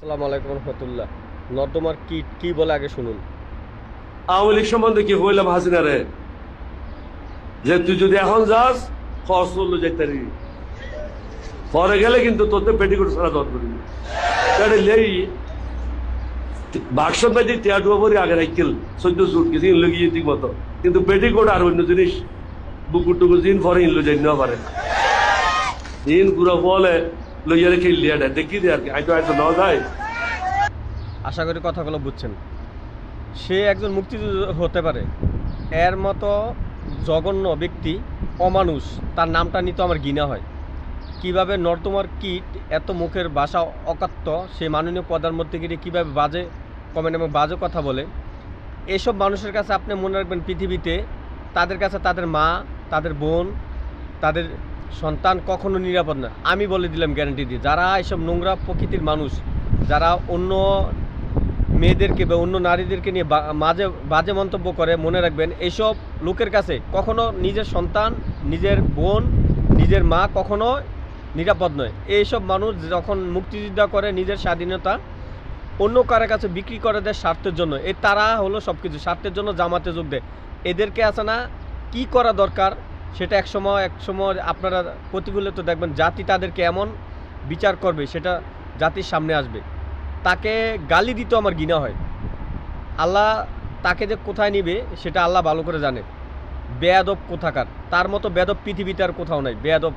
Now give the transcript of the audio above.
আসসালামু আলাইকুম রহমতুল্লাহ। নর্দমার কীট কি বলে আগে শুনুন। আওয়ামী লীগ সম্বন্ধে কি হইলাম হাসিনা রে, যে তুই যদি এখন যাস খরচ করলো যাইতারি, পরে গেলে কিন্তু তোতে পেটিকোট ছাড়া দর করিবি। লেই বাক্স বাজি টিয়াটুয়া পরি আগে রাইকেল 14 সুট কিছু ইনলো গিয়ে ঠিক মতো, কিন্তু পেটিকোট আর অন্য জিনিস বুকুর টুকু জিন পরে ইনলো যাই নেওয়া পারে ইন গুড়া বলে লইয়ারে খেললিয়া দেখি দে আর কি আইতো আইতো নেওয়া যায়। আশা করি কথাগুলো বুঝছেন। সে একজন মুক্তিযোদ্ধা হতে পারে, এর মতো জঘন্য ব্যক্তি, অমানুষ, তার নামটা নিতে আমার ঘৃণা হয়। কিভাবে নর্দমার কীট এত মুখের ভাষা অকাত্য, সে মাননীয় প্রধানমন্ত্রীকে কীভাবে বাজে কমেন্ট এবং বাজে কথা বলে। এসব মানুষের কাছে আপনি মনে রাখবেন, পৃথিবীতে তাদের কাছে তাদের মা, তাদের বোন, তাদের সন্তান কখনো নিরাপদ না। আমি বলে দিলাম গ্যারান্টি দিয়ে, যারা এসব নোংরা প্রকৃতির মানুষ, যারা অন্য মেয়েদেরকে বা অন্য নারীদেরকে নিয়ে মাঝে বাজে মন্তব্য করে, মনে রাখবেন এইসব লোকের কাছে কখনো নিজের সন্তান, নিজের বোন, নিজের মা কখনো নিরাপদ নয়। এইসব মানুষ যখন মুক্তিযুদ্ধ করে নিজের স্বাধীনতা অন্য কারো কাছে বিক্রি করে দেয় স্বার্থের জন্য, তারা হলো সব কিছু স্বার্থের জন্য জামাতে যোগ দেয়। এদেরকে আছে না কী করা দরকার, সেটা একসময় আপনারা প্রতিকূলে তো দেখবেন, জাতি তাদেরকে এমন বিচার করবে, সেটা জাতির সামনে আসবে। তাকে গালি দিতে আমার ঘৃণা হয়। আল্লাহ তাকে যে কোথায় নিবে সেটা আল্লাহ ভালো করে জানে। বেয়াদব কোথাকার, তার মতো বেয়াদব পৃথিবীতে আর কোথাও নাই। বেয়াদব